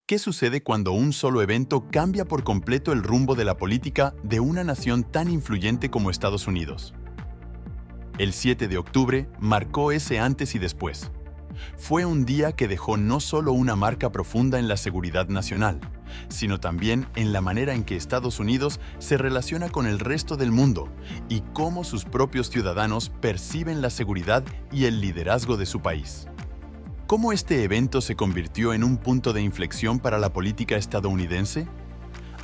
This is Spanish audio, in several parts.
¿Qué sucede cuando un solo evento cambia por completo el rumbo de la política de una nación tan influyente como Estados Unidos? El 7 de octubre marcó ese antes y después. Fue un día que dejó no solo una marca profunda en la seguridad nacional, sino también en la manera en que Estados Unidos se relaciona con el resto del mundo y cómo sus propios ciudadanos perciben la seguridad y el liderazgo de su país. ¿Cómo este evento se convirtió en un punto de inflexión para la política estadounidense?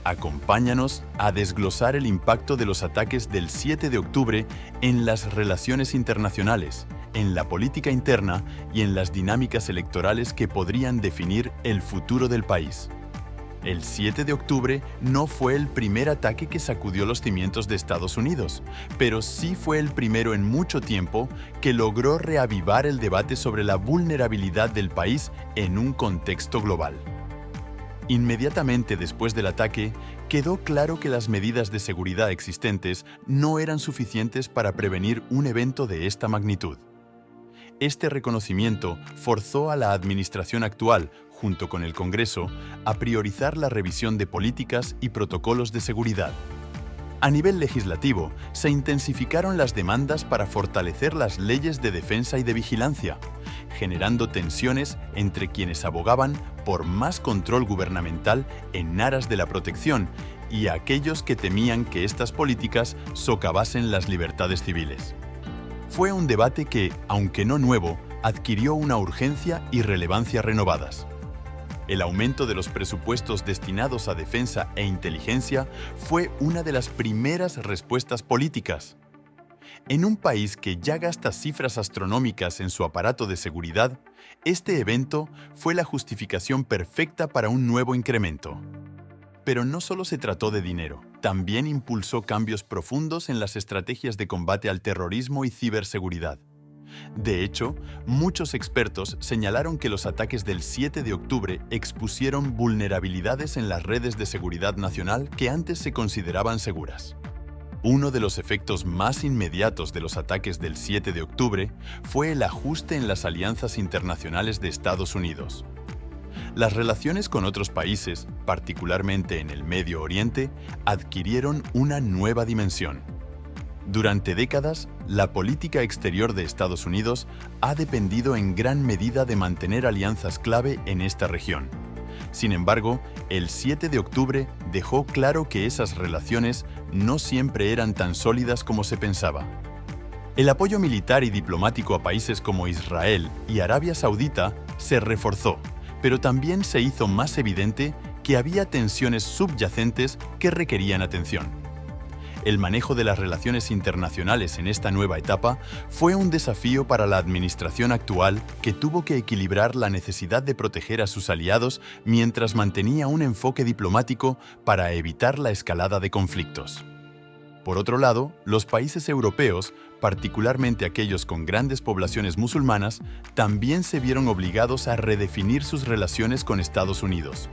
Acompáñanos a desglosar el impacto de los ataques del 7 de octubre en las relaciones internacionales, en la política interna y en las dinámicas electorales que podrían definir el futuro del país. El 7 de octubre no fue el primer ataque que sacudió los cimientos de Estados Unidos, pero sí fue el primero en mucho tiempo que logró reavivar el debate sobre la vulnerabilidad del país en un contexto global. Inmediatamente después del ataque, quedó claro que las medidas de seguridad existentes no eran suficientes para prevenir un evento de esta magnitud. Este reconocimiento forzó a la administración actual, junto con el Congreso, a priorizar la revisión de políticas y protocolos de seguridad. A nivel legislativo, se intensificaron las demandas para fortalecer las leyes de defensa y de vigilancia, generando tensiones entre quienes abogaban por más control gubernamental en aras de la protección y aquellos que temían que estas políticas socavasen las libertades civiles. Fue un debate que, aunque no nuevo, adquirió una urgencia y relevancia renovadas. El aumento de los presupuestos destinados a defensa e inteligencia fue una de las primeras respuestas políticas. En un país que ya gasta cifras astronómicas en su aparato de seguridad, este evento fue la justificación perfecta para un nuevo incremento. Pero no solo se trató de dinero, también impulsó cambios profundos en las estrategias de combate al terrorismo y ciberseguridad. De hecho, muchos expertos señalaron que los ataques del 7 de octubre expusieron vulnerabilidades en las redes de seguridad nacional que antes se consideraban seguras. Uno de los efectos más inmediatos de los ataques del 7 de octubre fue el ajuste en las alianzas internacionales de Estados Unidos. Las relaciones con otros países, particularmente en el Medio Oriente, adquirieron una nueva dimensión. Durante décadas, la política exterior de Estados Unidos ha dependido en gran medida de mantener alianzas clave en esta región. Sin embargo, el 7 de octubre dejó claro que esas relaciones no siempre eran tan sólidas como se pensaba. El apoyo militar y diplomático a países como Israel y Arabia Saudita se reforzó, pero también se hizo más evidente que había tensiones subyacentes que requerían atención. El manejo de las relaciones internacionales en esta nueva etapa fue un desafío para la administración actual que tuvo que equilibrar la necesidad de proteger a sus aliados mientras mantenía un enfoque diplomático para evitar la escalada de conflictos. Por otro lado, los países europeos, particularmente aquellos con grandes poblaciones musulmanas, también se vieron obligados a redefinir sus relaciones con Estados Unidos.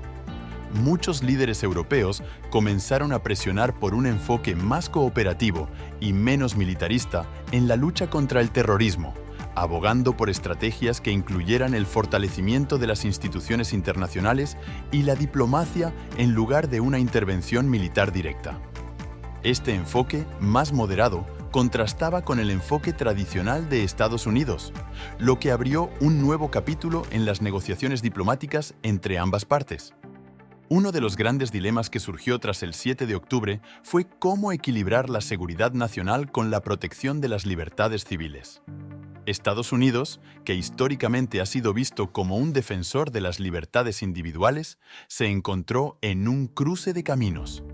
Muchos líderes europeos comenzaron a presionar por un enfoque más cooperativo y menos militarista en la lucha contra el terrorismo, abogando por estrategias que incluyeran el fortalecimiento de las instituciones internacionales y la diplomacia en lugar de una intervención militar directa. Este enfoque, más moderado, contrastaba con el enfoque tradicional de Estados Unidos, lo que abrió un nuevo capítulo en las negociaciones diplomáticas entre ambas partes. Uno de los grandes dilemas que surgió tras el 7 de octubre fue cómo equilibrar la seguridad nacional con la protección de las libertades civiles. Estados Unidos, que históricamente ha sido visto como un defensor de las libertades individuales, se encontró en un cruce de caminos.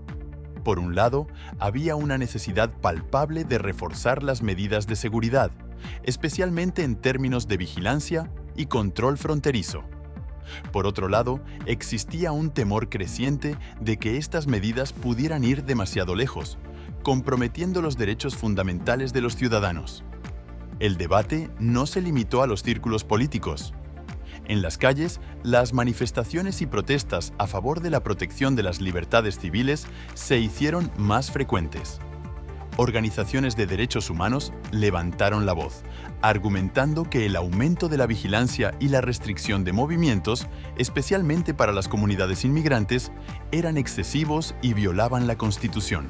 Por un lado, había una necesidad palpable de reforzar las medidas de seguridad, especialmente en términos de vigilancia y control fronterizo. Por otro lado, existía un temor creciente de que estas medidas pudieran ir demasiado lejos, comprometiendo los derechos fundamentales de los ciudadanos. El debate no se limitó a los círculos políticos. En las calles, las manifestaciones y protestas a favor de la protección de las libertades civiles se hicieron más frecuentes. organizaciones de derechos humanos levantaron la voz, argumentando que el aumento de la vigilancia y la restricción de movimientos, especialmente para las comunidades inmigrantes, eran excesivos y violaban la Constitución.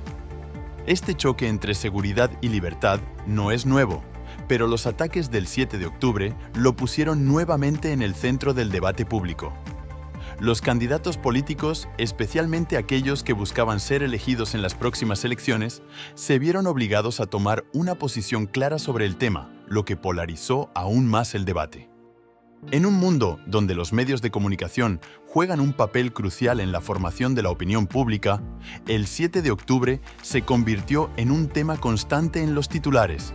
Este choque entre seguridad y libertad no es nuevo, pero los ataques del 7 de octubre lo pusieron nuevamente en el centro del debate público. Los candidatos políticos, especialmente aquellos que buscaban ser elegidos en las próximas elecciones, se vieron obligados a tomar una posición clara sobre el tema, lo que polarizó aún más el debate. En un mundo donde los medios de comunicación juegan un papel crucial en la formación de la opinión pública, el 7 de octubre se convirtió en un tema constante en los titulares.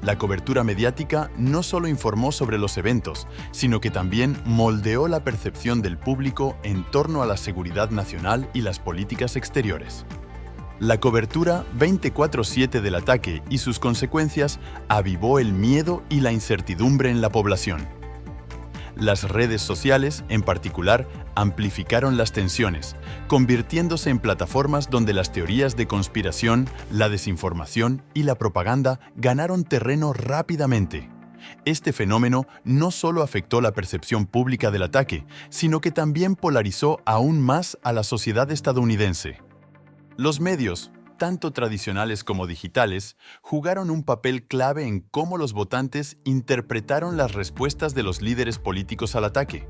La cobertura mediática no solo informó sobre los eventos, sino que también moldeó la percepción del público en torno a la seguridad nacional y las políticas exteriores. La cobertura 24/7 del ataque y sus consecuencias avivó el miedo y la incertidumbre en la población. Las redes sociales, en particular, amplificaron las tensiones, convirtiéndose en plataformas donde las teorías de conspiración, la desinformación y la propaganda ganaron terreno rápidamente. Este fenómeno no solo afectó la percepción pública del ataque, sino que también polarizó aún más a la sociedad estadounidense. Los medios, tanto tradicionales como digitales, jugaron un papel clave en cómo los votantes interpretaron las respuestas de los líderes políticos al ataque.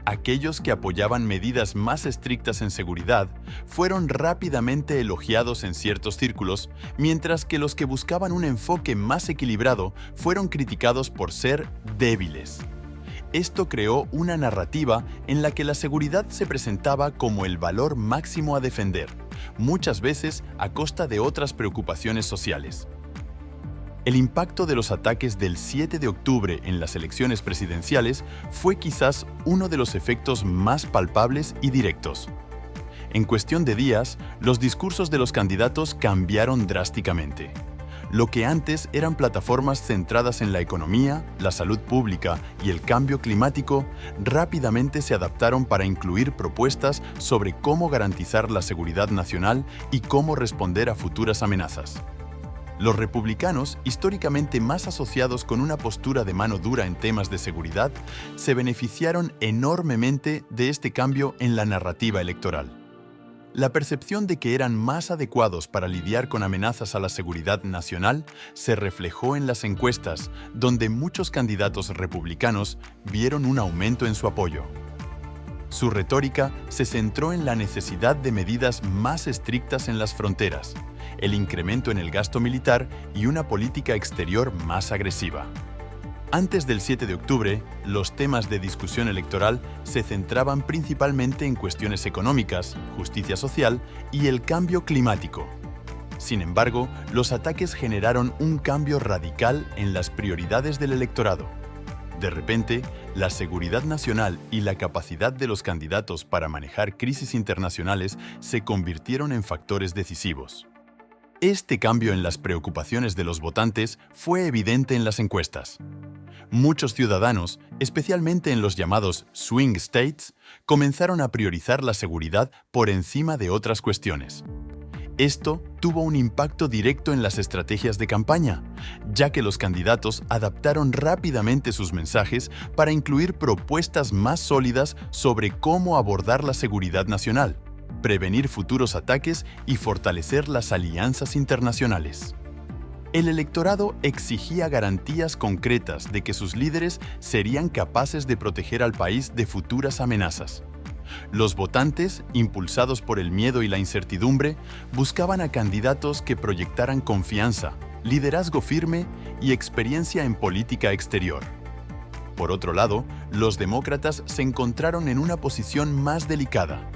Aquellos que apoyaban medidas más estrictas en seguridad fueron rápidamente elogiados en ciertos círculos, mientras que los que buscaban un enfoque más equilibrado fueron criticados por ser débiles. Esto creó una narrativa en la que la seguridad se presentaba como el valor máximo a defender, muchas veces a costa de otras preocupaciones sociales. El impacto de los ataques del 7 de octubre en las elecciones presidenciales fue quizás uno de los efectos más palpables y directos. En cuestión de días, los discursos de los candidatos cambiaron drásticamente. Lo que antes eran plataformas centradas en la economía, la salud pública y el cambio climático, rápidamente se adaptaron para incluir propuestas sobre cómo garantizar la seguridad nacional y cómo responder a futuras amenazas. Los republicanos, históricamente más asociados con una postura de mano dura en temas de seguridad, se beneficiaron enormemente de este cambio en la narrativa electoral. La percepción de que eran más adecuados para lidiar con amenazas a la seguridad nacional se reflejó en las encuestas, donde muchos candidatos republicanos vieron un aumento en su apoyo. Su retórica se centró en la necesidad de medidas más estrictas en las fronteras, el incremento en el gasto militar y una política exterior más agresiva. Antes del 7 de octubre, los temas de discusión electoral se centraban principalmente en cuestiones económicas, justicia social y el cambio climático. Sin embargo, los ataques generaron un cambio radical en las prioridades del electorado. De repente, la seguridad nacional y la capacidad de los candidatos para manejar crisis internacionales se convirtieron en factores decisivos. Este cambio en las preocupaciones de los votantes fue evidente en las encuestas. Muchos ciudadanos, especialmente en los llamados swing states, comenzaron a priorizar la seguridad por encima de otras cuestiones. Esto tuvo un impacto directo en las estrategias de campaña, ya que los candidatos adaptaron rápidamente sus mensajes para incluir propuestas más sólidas sobre cómo abordar la seguridad nacional, prevenir futuros ataques y fortalecer las alianzas internacionales. El electorado exigía garantías concretas de que sus líderes serían capaces de proteger al país de futuras amenazas. Los votantes, impulsados por el miedo y la incertidumbre, buscaban a candidatos que proyectaran confianza, liderazgo firme y experiencia en política exterior. Por otro lado, los demócratas se encontraron en una posición más delicada.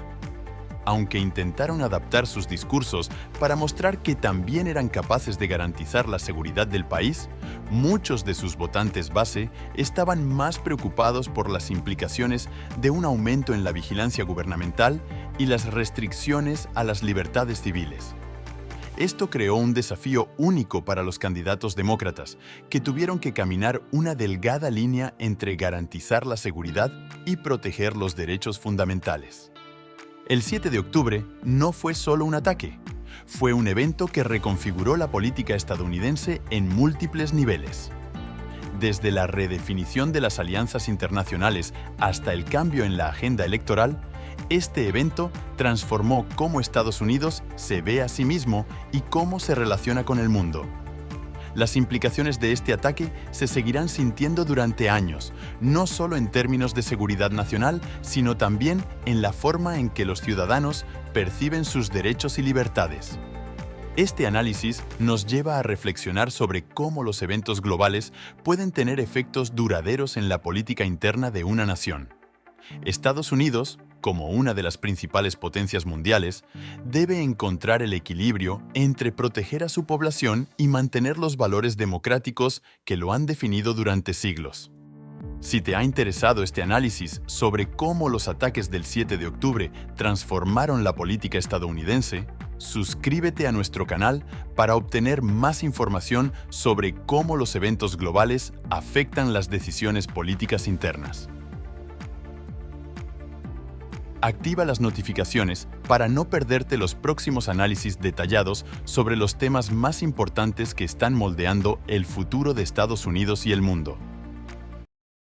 Aunque intentaron adaptar sus discursos para mostrar que también eran capaces de garantizar la seguridad del país, muchos de sus votantes base estaban más preocupados por las implicaciones de un aumento en la vigilancia gubernamental y las restricciones a las libertades civiles. Esto creó un desafío único para los candidatos demócratas, que tuvieron que caminar una delgada línea entre garantizar la seguridad y proteger los derechos fundamentales. El 7 de octubre no fue solo un ataque, Fue un evento que reconfiguró la política estadounidense en múltiples niveles. Desde la redefinición de las alianzas internacionales hasta el cambio en la agenda electoral, este evento transformó cómo Estados Unidos se ve a sí mismo y cómo se relaciona con el mundo. Las implicaciones de este ataque se seguirán sintiendo durante años, no solo en términos de seguridad nacional, sino también en la forma en que los ciudadanos perciben sus derechos y libertades. Este análisis nos lleva a reflexionar sobre cómo los eventos globales pueden tener efectos duraderos en la política interna de una nación. Estados Unidos, como una de las principales potencias mundiales, debe encontrar el equilibrio entre proteger a su población y mantener los valores democráticos que lo han definido durante siglos. Si te ha interesado este análisis sobre cómo los ataques del 7 de octubre transformaron la política estadounidense, suscríbete a nuestro canal para obtener más información sobre cómo los eventos globales afectan las decisiones políticas internas. Activa las notificaciones para no perderte los próximos análisis detallados sobre los temas más importantes que están moldeando el futuro de Estados Unidos y el mundo.